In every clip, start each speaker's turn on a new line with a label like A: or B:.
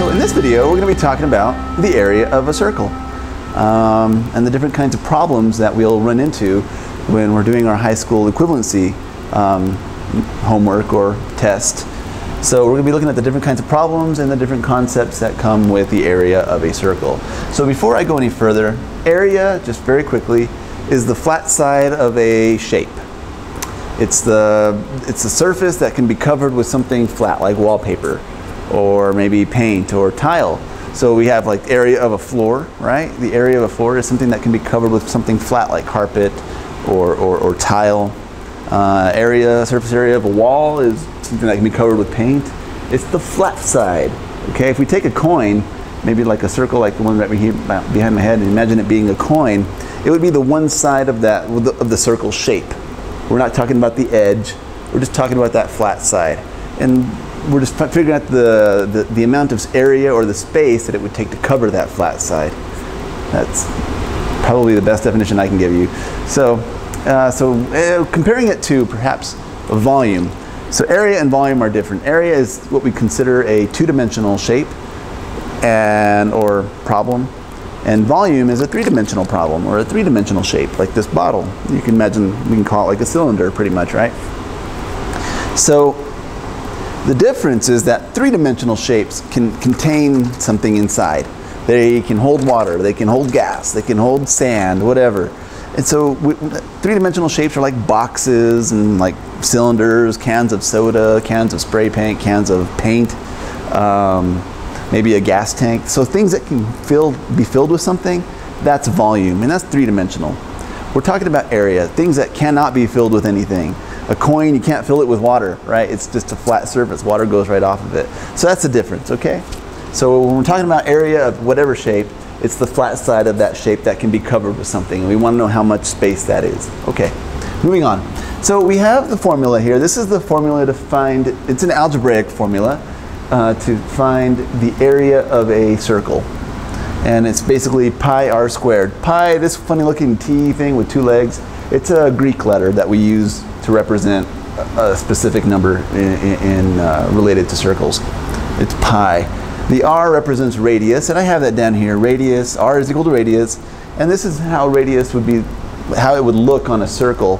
A: So in this video, we're going to be talking about the area of a circle and the different kinds of problems that we'll run into when we're doing our high school equivalency homework or test. So we're going to be looking at the different kinds of problems and the different concepts that come with the area of a circle. So before I go any further, area, just very quickly, is the flat side of a shape. It's the surface that can be covered with something flat like wallpaper or maybe paint or tile. So we have like area of a floor, right? The area of a floor is something that can be covered with something flat like carpet or tile. Surface area of a wall is something that can be covered with paint. It's the flat side, okay? If we take a coin, maybe like a circle like the one right here behind my head, and imagine it being a coin, it would be the one side of that, of the circle shape. We're not talking about the edge, we're just talking about that flat side. And we're just figuring out the amount of area or the space that it would take to cover that flat side. That's probably the best definition I can give you. So comparing it to perhaps a volume. So area and volume are different. Area is what we consider a two-dimensional shape or problem. And volume is a three-dimensional problem or a three-dimensional shape, like this bottle. You can imagine, we can call it like a cylinder pretty much, right? So the difference is that three-dimensional shapes can contain something inside. They can hold water, they can hold gas, they can hold sand, whatever. And so three-dimensional shapes are like boxes and like cylinders, cans of soda, cans of spray paint, cans of paint, maybe a gas tank. So things that can be filled with something, that's volume, and that's three-dimensional. We're talking about area, things that cannot be filled with anything. A coin, you can't fill it with water, right? It's just a flat surface, water goes right off of it. So that's the difference, okay? So when we're talking about area of whatever shape, it's the flat side of that shape that can be covered with something. And we want to know how much space that is. Okay, moving on. So we have the formula here. This is the formula to find, it's an algebraic formula to find the area of a circle. And it's basically pi r squared. Pi, this funny looking T thing with two legs, it's a Greek letter that we use to represent a specific number related to circles. It's pi. The r represents radius, and I have that down here. Radius, r is equal to radius, and this is how radius would be, how it would look on a circle.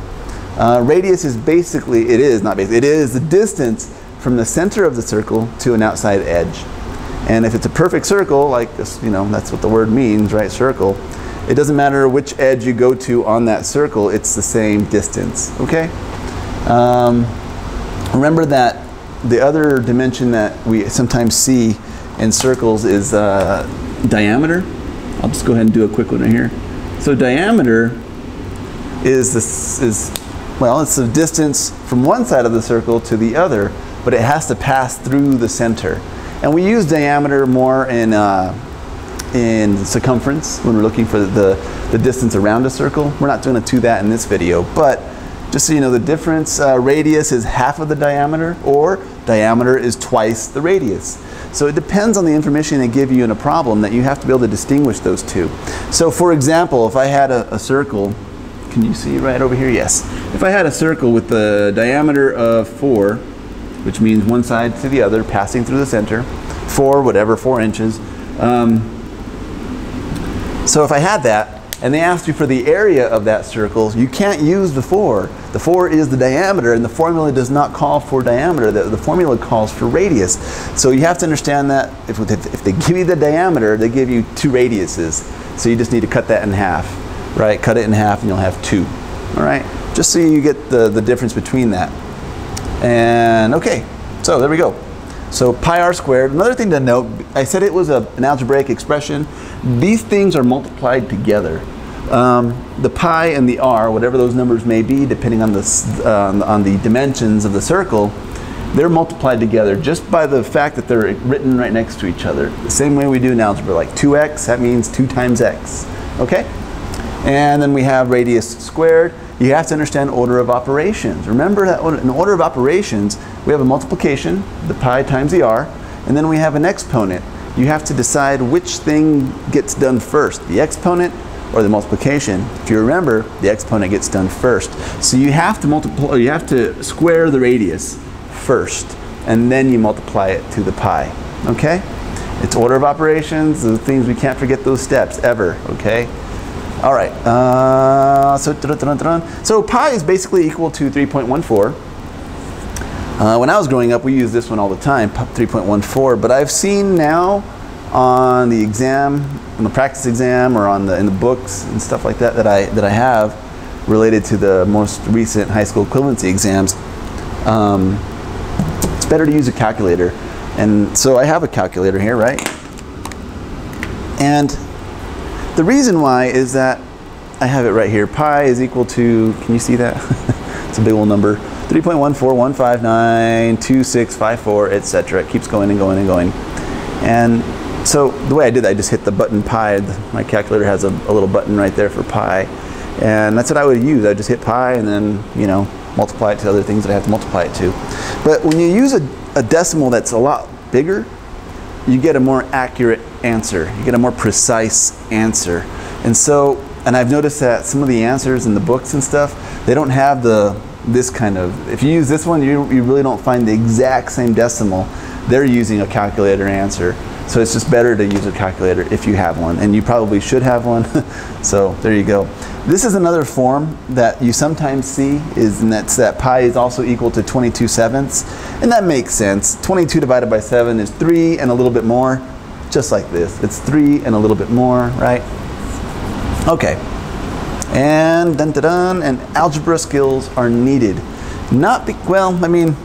A: Radius is basically, it is the distance from the center of the circle to an outside edge. And if it's a perfect circle, like this, you know, that's what the word means, right? Circle. It doesn't matter which edge you go to on that circle, it's the same distance, okay? Remember that the other dimension that we sometimes see in circles is diameter. I'll just go ahead and do a quick one right here. So diameter is it's the distance from one side of the circle to the other, but it has to pass through the center. And we use diameter more in circumference when we're looking for the distance around a circle. We're not going to do that in this video, but just so you know the difference, radius is half of the diameter, or diameter is twice the radius. So it depends on the information they give you in a problem that you have to be able to distinguish those two. So for example, if I had a circle, can you see right over here? Yes. If I had a circle with the diameter of 4, which means one side to the other, passing through the center, 4 inches. So if I had that, and they asked you for the area of that circle, you can't use the 4. The 4 is the diameter, and the formula does not call for diameter. The formula calls for radius. So you have to understand that if they give you the diameter, they give you 2 radiuses. So you just need to cut that in half, right? Cut it in half and you'll have 2, all right? Just so you get the difference between that. And okay, so there we go. So pi r squared. Another thing to note, I said it was an algebraic expression. These things are multiplied together. The pi and the r, whatever those numbers may be, depending on the dimensions of the circle, they're multiplied together just by the fact that they're written right next to each other. The same way we do in algebra, like 2x, that means 2 times x. Okay? And then we have radius squared. You have to understand order of operations. Remember that in order of operations, we have a multiplication, the pi times the r, and then we have an exponent. You have to decide which thing gets done first, the exponent or the multiplication. If you remember, the exponent gets done first. So you have to multiply, you have to square the radius first, and then you multiply it to the pi. Okay? It's order of operations, the things we can't forget those steps ever, okay? All right, so pi is basically equal to 3.14. When I was growing up, we used this one all the time, 3.14, but I've seen now on the exam, on the practice exam, or in the books and stuff like that that I have related to the most recent high school equivalency exams, it's better to use a calculator. And so I have a calculator here, right? And the reason why is that I have it right here. Pi is equal to, can you see that? It's a big old number. 3.141592654, etc. It keeps going and going and going. And so the way I did that, I just hit the button pi. My calculator has a little button right there for pi. And that's what I would use. I just hit pi and then, you know, multiply it to other things that I have to multiply it to. But when you use a decimal that's a lot bigger, you get a more accurate answer. You get a more precise answer. And so, and I've noticed that some of the answers in the books and stuff, they don't have this kind of, if you use this one, you really don't find the exact same decimal. They're using a calculator answer. So it's just better to use a calculator if you have one, and you probably should have one. So there you go. This is another form that you sometimes see, and that's that pi is also equal to 22/7, and that makes sense. 22 divided by 7 is 3 and a little bit more, just like this. It's 3 and a little bit more, right? Okay. And and algebra skills are needed. Well, I mean,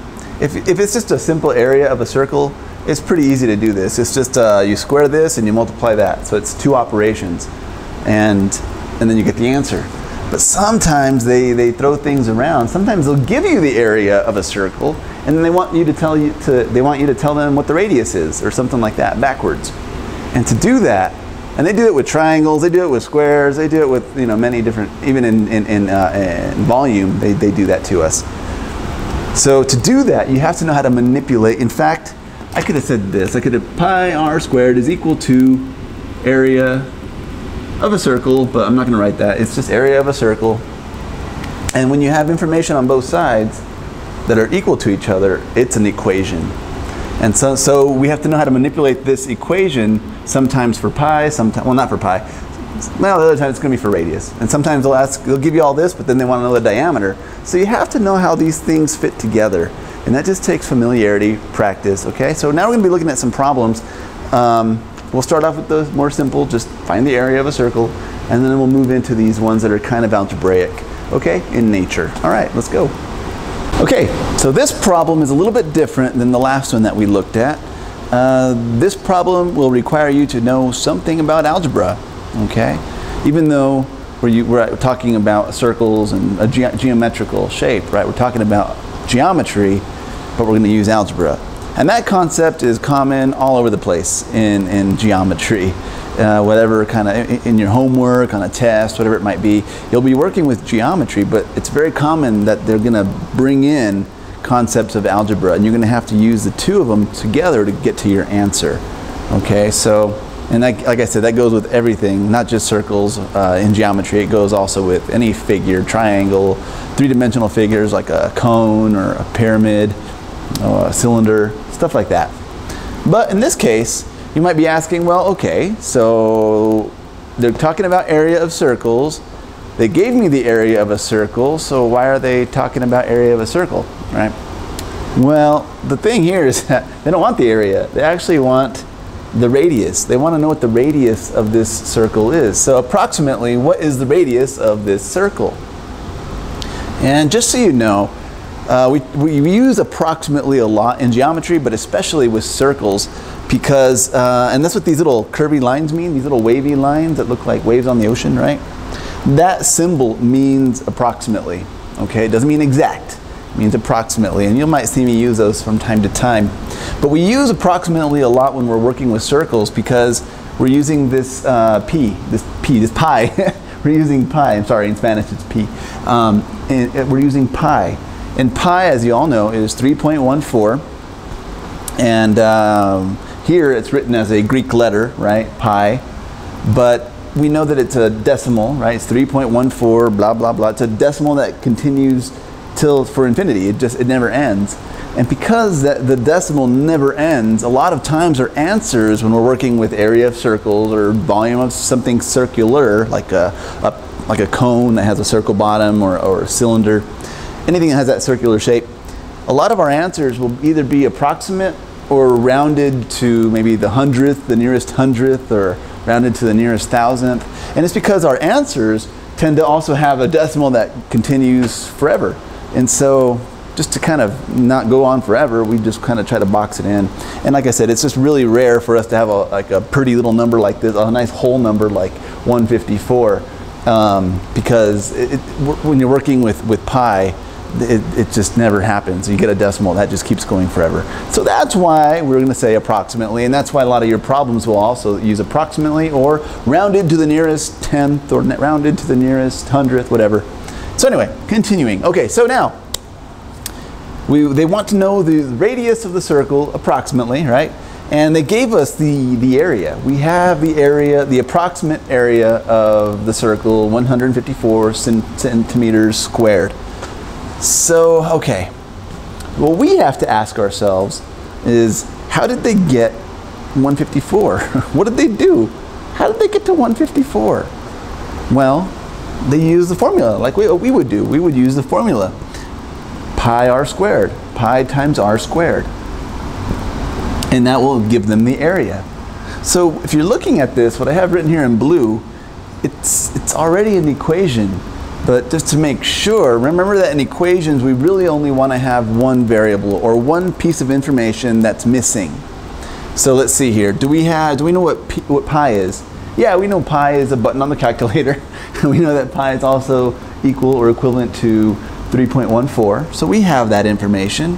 A: if it's just a simple area of a circle, it's pretty easy to do this. It's just you square this and you multiply that. So it's 2 operations, and then you get the answer. But sometimes they throw things around. Sometimes they'll give you the area of a circle, and then they want you to tell them what the radius is, or something like that, backwards. And to do that, and they do it with triangles, they do it with squares, they do it with, you know, many different, even in volume, they do that to us. So to do that, you have to know how to manipulate. In fact, I could have said this. I could have pi r squared is equal to area of a circle, but I'm not going to write that. It's just area of a circle. And when you have information on both sides that are equal to each other, it's an equation. And so we have to know how to manipulate this equation, sometimes for pi, sometimes, well, not for pi. Well, the other time it's going to be for radius. And sometimes they'll give you all this, but then they want to know the diameter. So you have to know how these things fit together. And that just takes familiarity, practice, okay? So now we're going to be looking at some problems. We'll start off with the more simple, just find the area of a circle, and then we'll move into these ones that are kind of algebraic, okay, in nature. All right, let's go. Okay, so this problem is a little bit different than the last one that we looked at. This problem will require you to know something about algebra, okay? Even though we're talking about circles and a geometrical shape, right? We're talking about geometry, but we're going to use algebra. And that concept is common all over the place in geometry. Whatever kind of, in your homework, on a test, whatever it might be, you'll be working with geometry, but it's very common that they're going to bring in concepts of algebra, and you're going to have to use the two of them together to get to your answer. Okay, so, and like I said, that goes with everything, not just circles in geometry. It goes also with any figure, triangle, three-dimensional figures like a cone or a pyramid, or a cylinder, stuff like that. But in this case, you might be asking, well, okay, so they're talking about area of circles. They gave me the area of a circle, so why are they talking about area of a circle, right? Well, the thing here is that they don't want the area. They actually want the radius. They want to know what the radius of this circle is. So approximately, what is the radius of this circle? And just so you know, we use approximately a lot in geometry, but especially with circles, because, and that's what these little curvy lines mean, these little wavy lines that look like waves on the ocean, right? That symbol means approximately, okay? It doesn't mean exact, it means approximately, and you might see me use those from time to time. But we use approximately a lot when we're working with circles because we're using this this pi. We're using pi, I'm sorry, in Spanish it's p. And we're using pi. And pi, as you all know, is 3.14. And here it's written as a Greek letter, right, pi. But we know that it's a decimal, right? It's 3.14, blah, blah, blah. It's a decimal that continues for infinity. It never ends. And because the decimal never ends, a lot of times our answers when we're working with area of circles or volume of something circular, like a cone that has a circle bottom or a cylinder, anything that has that circular shape, a lot of our answers will either be approximate or rounded to maybe the hundredth, the nearest hundredth, or rounded to the nearest thousandth. And it's because our answers tend to also have a decimal that continues forever. And so just to kind of not go on forever, we just kind of try to box it in. And like I said, it's just really rare for us to have a pretty little number like this, a nice whole number like 154, because when you're working with pi, it just never happens. You get a decimal, that just keeps going forever. So that's why we're going to say approximately, and that's why a lot of your problems will also use approximately or rounded to the nearest tenth or rounded to the nearest hundredth, whatever. So anyway, continuing. Okay, so now, they want to know the radius of the circle approximately, right? And they gave us the area. We have the area, the approximate area of the circle, 154 centimeters squared. So, okay, what we have to ask ourselves is, how did they get 154? What did they do? How did they get to 154? Well, they used the formula like we would do. We would use the formula. Pi r squared, pi times r squared, and that will give them the area. So if you're looking at this, what I have written here in blue, it's already an equation, but just to make sure, remember that in equations we really only want to have one variable or one piece of information that's missing. So let's see here. Do we know what pi is? Yeah, we know pi is a button on the calculator. We know that pi is also equal or equivalent to 3.14, so we have that information.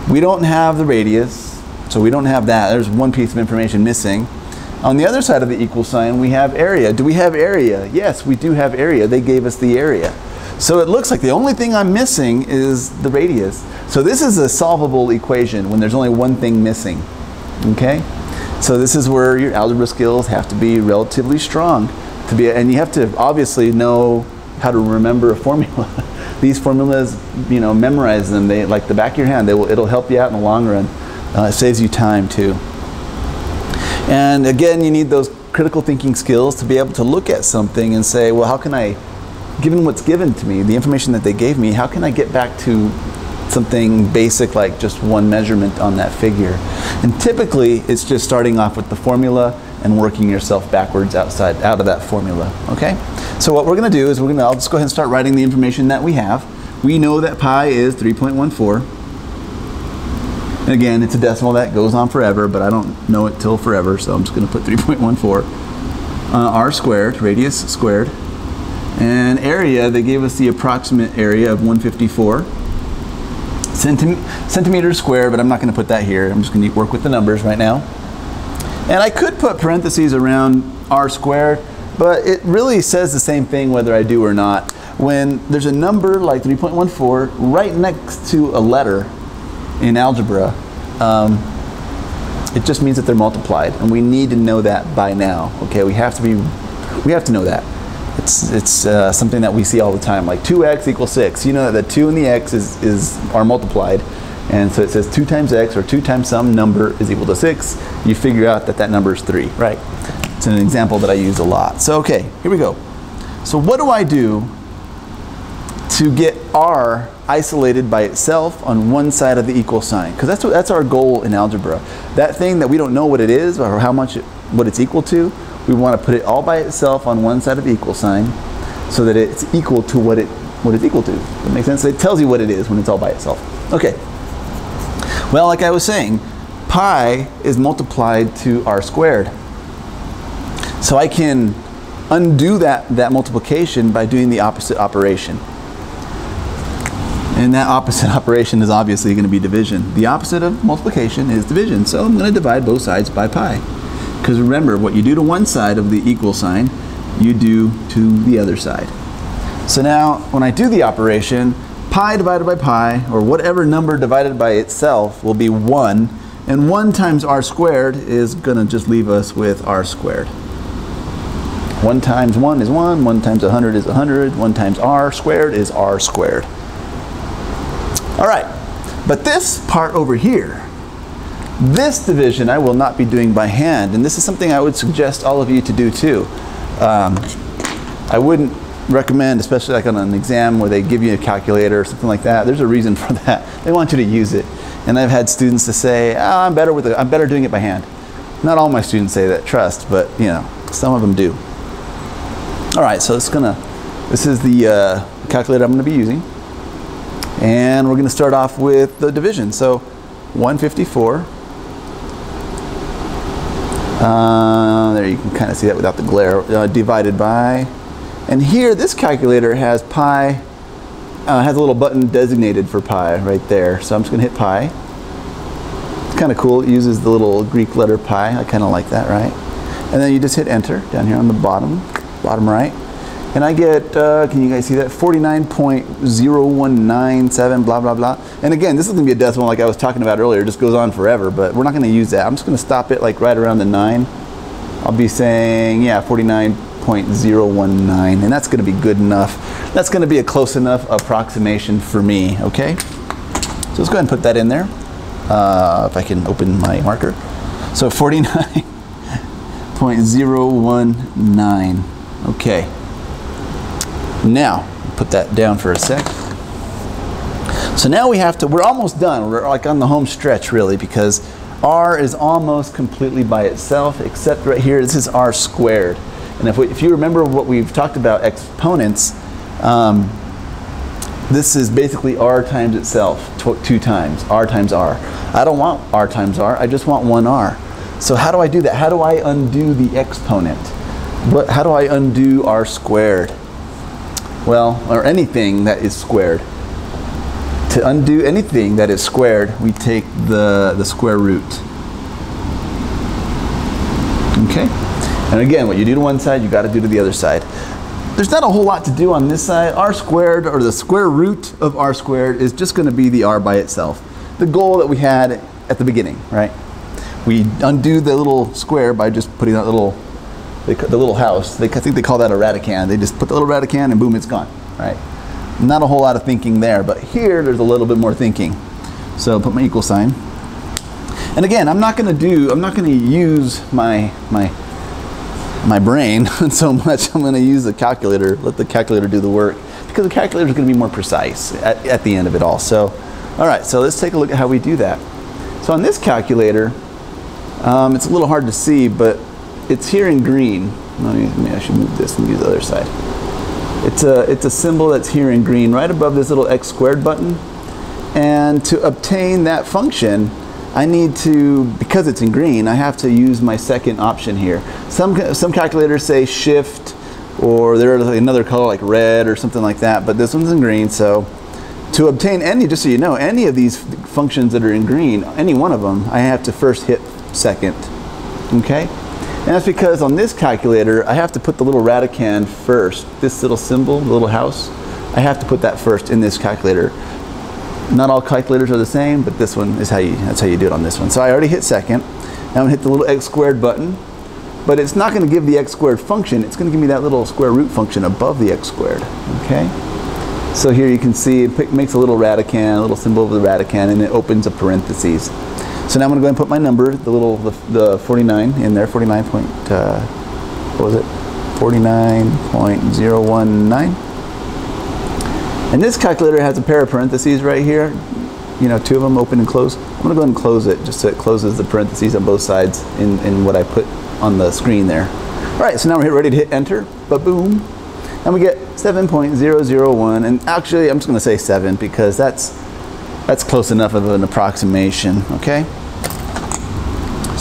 A: We don't have the radius, so we don't have that. There's one piece of information missing. On the other side of the equal sign, we have area. Do we have area? Yes, we do have area. They gave us the area. So it looks like the only thing I'm missing is the radius. So this is a solvable equation when there's only one thing missing. Okay? So this is where your algebra skills have to be relatively strong to be, and you have to obviously know how to remember a formula. These formulas, you know, memorize them. They like the back of your hand. It'll help you out in the long run. It saves you time too. And again, you need those critical thinking skills to be able to look at something and say, well, how can I, given what's given to me, the information that they gave me, how can I get back to something basic like just one measurement on that figure? And typically, it's just starting off with the formula and working yourself backwards out of that formula. Okay? So what we're going to do is I'll just go ahead and start writing the information that we have. We know that pi is 3.14. And again, it's a decimal that goes on forever, but I don't know it till forever, so I'm just going to put 3.14. R squared, radius squared. And area, they gave us the approximate area of 154. Centimeters squared, but I'm not going to put that here. I'm just going to work with the numbers right now. And I could put parentheses around r squared, but it really says the same thing whether I do or not. When there's a number like 3.14 right next to a letter in algebra, it just means that they're multiplied, and we need to know that by now. Okay, we have to know that. It's something that we see all the time, like 2x equals 6. You know that the 2 and the x are multiplied, and so it says 2 times x or 2 times some number is equal to 6. You figure out that that number is 3, right? It's an example that I use a lot. So okay, here we go. So what do I do to get r isolated by itself on one side of the equal sign? Because that's our goal in algebra. That thing that we don't know what it is or what it's equal to, we want to put it all by itself on one side of the equal sign so that it's equal to what it's equal to. That makes sense? It tells you what it is when it's all by itself. Okay. Well, like I was saying, pi is multiplied to r squared. So I can undo that multiplication by doing the opposite operation. And that opposite operation is obviously going to be division. The opposite of multiplication is division. So I'm going to divide both sides by pi. Because remember, what you do to one side of the equal sign, you do to the other side. So now, when I do the operation, pi divided by pi, or whatever number divided by itself, will be 1. And 1 times r squared is going to just leave us with r squared. 1 times 1 is 1, 1 times 100 is 100, 1 times r squared is r squared. All right, but this part over here, this division I will not be doing by hand, and this is something I would suggest all of you to do too. I wouldn't recommend, especially like on an exam where they give you a calculator or something like that. There's a reason for that. They want you to use it. And I've had students to say, oh, I'm better doing it by hand. Not all my students say that, trust, but you know, some of them do. All right, so this is the calculator I'm going to be using. And we're going to start off with the division. So 154. There you can kind of see that without the glare, divided by, and here this calculator has pi, has a little button designated for pi right there, so I'm just going to hit pi. It's kind of cool, it uses the little Greek letter pi, I kind of like that, right? And then you just hit enter down here on the bottom right, and I get, can you guys see that, 49.0197 blah blah blah. And again, this is going to be a decimal like I was talking about earlier, it just goes on forever, but we're not going to use that. I'm just going to stop it like right around the 9. I'll be saying, yeah, 49.019, and that's going to be good enough. That's going to be a close enough approximation for me, okay? So let's go ahead and put that in there, if I can open my marker. So 49.019, okay. Now, put that down for a sec. So now we're almost done. We're like on the home stretch really, because r is almost completely by itself, except right here, this is r squared. And if you remember what we've talked about exponents, this is basically r times itself, 2 times, r times r. I don't want r times r, I just want 1r. So how do I do that? How do I undo the exponent? How do I undo r squared? Well, or anything that is squared. To undo anything that is squared, we take the square root. Okay? And again, what you do to one side, you got to do to the other side. There's not a whole lot to do on this side. R squared, or the square root of r squared, is just going to be the r by itself. The goal that we had at the beginning, right? We undo the little square by just putting that little, the little house. I think they call that a radican. They just put the little radican and boom, it's gone, right? Not a whole lot of thinking there, but here there's a little bit more thinking. So I'll put my equal sign. And again, I'm not going to use my brain so much. I'm going to use the calculator, let the calculator do the work, because the calculator is going to be more precise at the end of it all. So, all right, so let's take a look at how we do that. So on this calculator, it's a little hard to see, but it's here in green. Maybe I should move this and use the other side. It's a symbol that's here in green, right above this little x squared button. And to obtain that function, I need to, because it's in green, I have to use my second option here. Some calculators say shift, or there's another color like red or something like that, but this one's in green. So to obtain any, just so you know, any of these functions that are in green, any one of them, I have to first hit second, okay? And that's because on this calculator, I have to put the little radican first. This little symbol, the little house, I have to put that first in this calculator. Not all calculators are the same, but this one is that's how you do it on this one. So I already hit second. Now I'm going to hit the little x squared button, but it's not going to give the x squared function. It's going to give me that little square root function above the x squared, okay? So here you can see it makes a little radican, a little symbol of the radican, and it opens a parentheses. So now I'm going to go ahead and put my number, the 49 in there, 49 point, what was it? 49.019. And this calculator has a pair of parentheses right here. You know, 2 of them open and close. I'm going to go ahead and close it just so it closes the parentheses on both sides in what I put on the screen there. All right, so now we're ready to hit enter, ba-boom. And we get 7.001, and actually I'm just going to say 7 because that's close enough of an approximation, okay?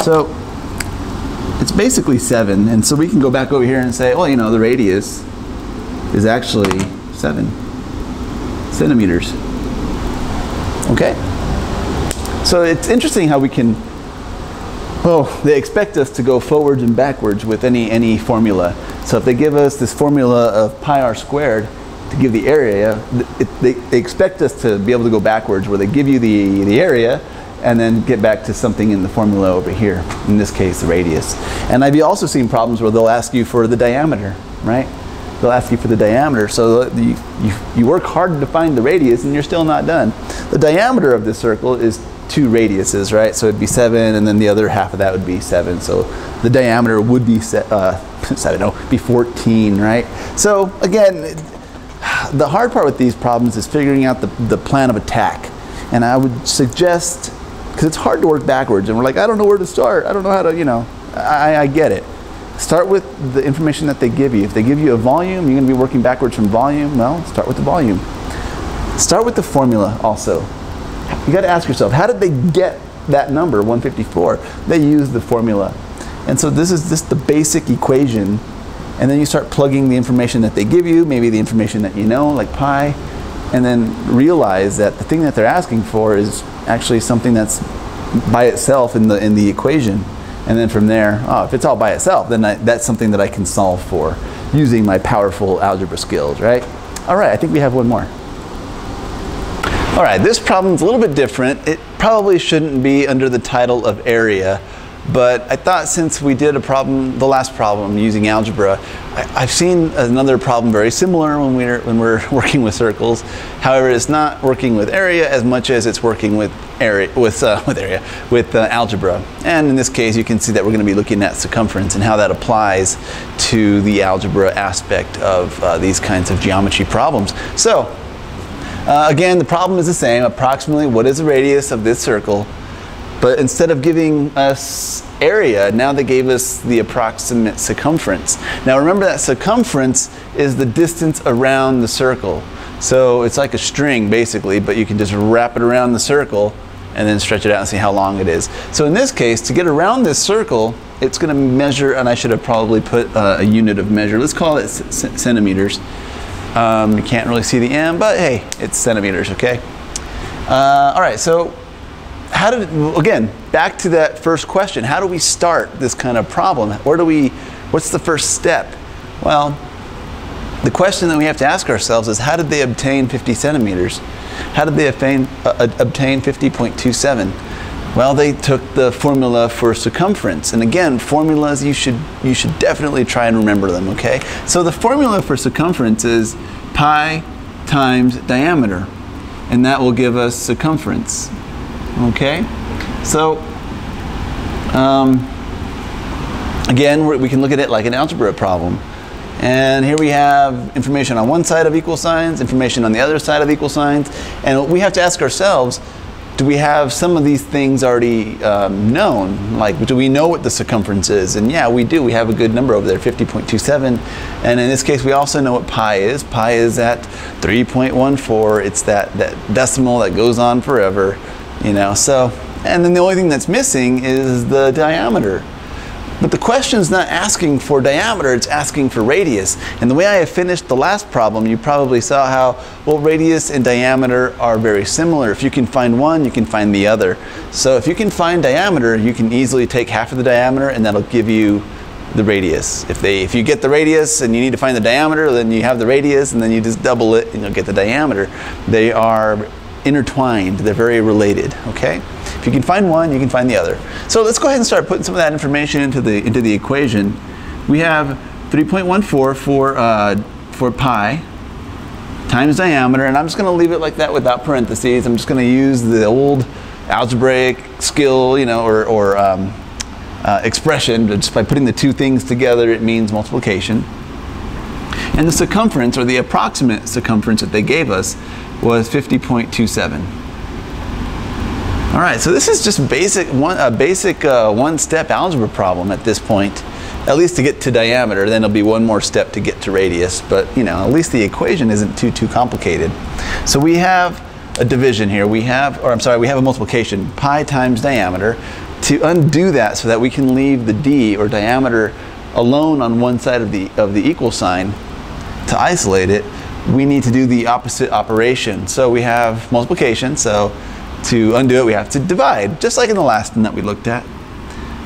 A: So it's basically 7, and so we can go back over here and say, well, you know, the radius is actually 7 centimeters, okay? So it's interesting how we can, well, they expect us to go forwards and backwards with any formula. So if they give us this formula of pi r squared to give the area, they expect us to be able to go backwards, where they give you the area and then get back to something in the formula over here, in this case the radius. And I've also seen problems where they'll ask you for the diameter, right? they'll ask you for the diameter. So you work hard to find the radius and you're still not done. The diameter of this circle is 2 radiuses, right? So it'd be 7, and then the other half of that would be 7. So the diameter would be be 14, right? So again, the hard part with these problems is figuring out the plan of attack. And I would suggest, because it's hard to work backwards, and we're like, I don't know where to start. I don't know how to, you know, I get it. Start with the information that they give you. If they give you a volume, you're going to be working backwards from volume. Well, start with the volume. Start with the formula also. You got to ask yourself, how did they get that number, 154? They used the formula. And so this is just the basic equation. And then you start plugging the information that they give you, maybe the information that you know, like pi, and then realize that the thing that they're asking for is actually something that's by itself in the equation. And then from there, oh, if it's all by itself, then that's something that I can solve for using my powerful algebra skills, right? All right, I think we have one more. All right, this problem's a little bit different. It probably shouldn't be under the title of area, but I thought since we did the last problem using algebra, I've seen another problem very similar when we're working with circles. However, it's not working with area as much as it's working with algebra. And in this case, you can see that we're going to be looking at circumference and how that applies to the algebra aspect of these kinds of geometry problems. So, again, the problem is the same. Approximately, what is the radius of this circle? But instead of giving us area, now they gave us the approximate circumference. Now remember that circumference is the distance around the circle. So it's like a string basically, but you can just wrap it around the circle and then stretch it out and see how long it is. So in this case, to get around this circle, it's going to measure, and I should have probably put a unit of measure. Let's call it centimeters. You can't really see the M, but hey, it's centimeters, okay? All right, so again, back to that first question, how do we start this kind of problem? What's the first step? Well, the question that we have to ask ourselves is, how did they obtain 50 centimeters? How did they obtain 50.27? Well, they took the formula for circumference. And again, formulas, you should definitely try and remember them, okay? So the formula for circumference is pi times diameter, and that will give us circumference. Okay, so again, we can look at it like an algebra problem. And here we have information on one side of equal signs, information on the other side of equal signs. And we have to ask ourselves, do we have some of these things already known? Like, do we know what the circumference is? And yeah, we do. We have a good number over there, 50.27. And in this case, we also know what pi is. Pi is at 3.14. It's that decimal that goes on forever. You know, so, and then the only thing that's missing is the diameter. But the question's not asking for diameter, it's asking for radius. And the way I have finished the last problem, you probably saw how, well, radius and diameter are very similar. If you can find one, you can find the other. So if you can find diameter, you can easily take half of the diameter and that'll give you the radius. If you get the radius and you need to find the diameter, then you have the radius and then you just double it and you'll get the diameter. They are intertwined, they're very related, okay? If you can find one, you can find the other. So let's go ahead and start putting some of that information into the equation. We have 3.14 for pi times diameter, and I'm just going to leave it like that without parentheses. I'm just going to use the old algebraic skill, you know, or expression. Just by putting the two things together, it means multiplication. And the circumference, or the approximate circumference that they gave us, was 50.27. All right, so this is just a basic one-step algebra problem at this point, at least to get to diameter. Then there'll be one more step to get to radius, but you know, at least the equation isn't too complicated. So we have a division here. We have a multiplication, pi times diameter. To undo that so that we can leave the d, or diameter, alone on one side of the equal sign, to isolate it, we need to do the opposite operation. So we have multiplication, so to undo it we have to divide, just like in the last one that we looked at.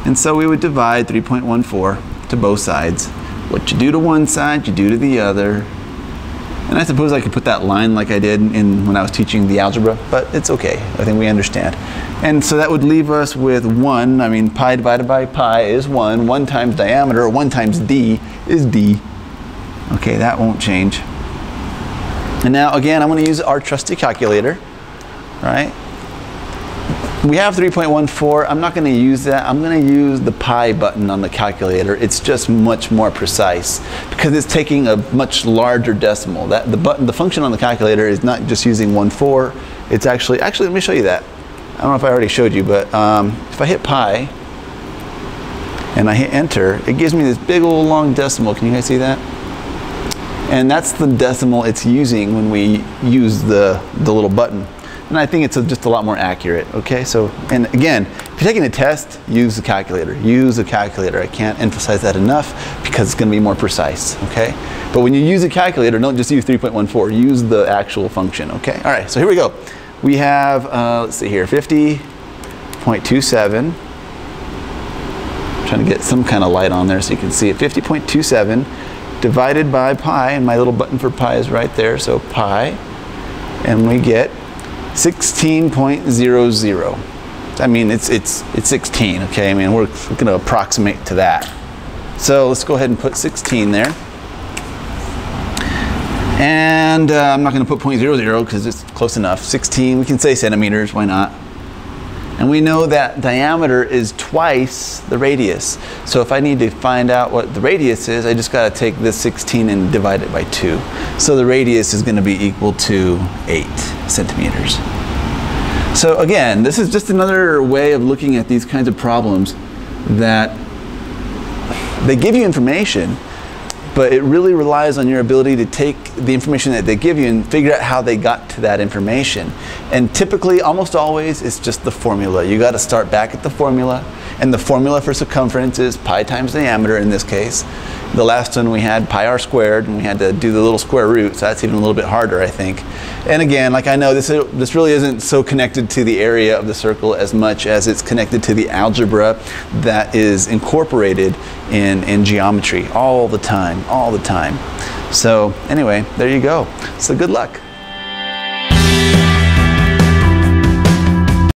A: And so we would divide 3.14 to both sides. What you do to one side, you do to the other. And I suppose I could put that line like I did when I was teaching the algebra, but it's okay. I think we understand. And so that would leave us with 1. I mean, pi divided by pi is 1. 1 times diameter, or 1 times d, is d. Okay, that won't change. And now again, I'm going to use our trusty calculator, right? We have 3.14. I'm not going to use that. I'm going to use the pi button on the calculator. It's just much more precise because it's taking a much larger decimal. The function on the calculator is not just using 1/4. It's actually let me show you that. I don't know if I already showed you, but if I hit pi and I hit enter, it gives me this big old long decimal. Can you guys see that? And that's the decimal it's using when we use the little button. And I think it's just a lot more accurate, okay? So, and again, if you're taking a test, use the calculator. Use the calculator. I can't emphasize that enough because it's going to be more precise, okay? But when you use a calculator, don't just use 3.14. Use the actual function, okay? All right, so here we go. We have, let's see here, 50.27. Trying to get some kind of light on there so you can see it. 50.27 divided by pi, and my little button for pi is right there, so pi, and we get 16.00. I mean, it's 16, okay? I mean, we're going to approximate to that. So let's go ahead and put 16 there. And I'm not going to put 0.00 because it's close enough. 16, we can say centimeters, why not? And we know that diameter is twice the radius. So if I need to find out what the radius is, I just got to take this 16 and divide it by 2. So the radius is going to be equal to 8 centimeters. So again, this is just another way of looking at these kinds of problems that they give you information, but it really relies on your ability to take the information that they give you and figure out how they got to that information. And typically, almost always, it's just the formula. You got to start back at the formula, and the formula for circumference is pi times diameter in this case. The last one we had pi r squared, and we had to do the little square root, so that's even a little bit harder, I think. And again, like I know, this really isn't so connected to the area of the circle as much as it's connected to the algebra that is incorporated in geometry all the time, all the time. So anyway, there you go. So good luck.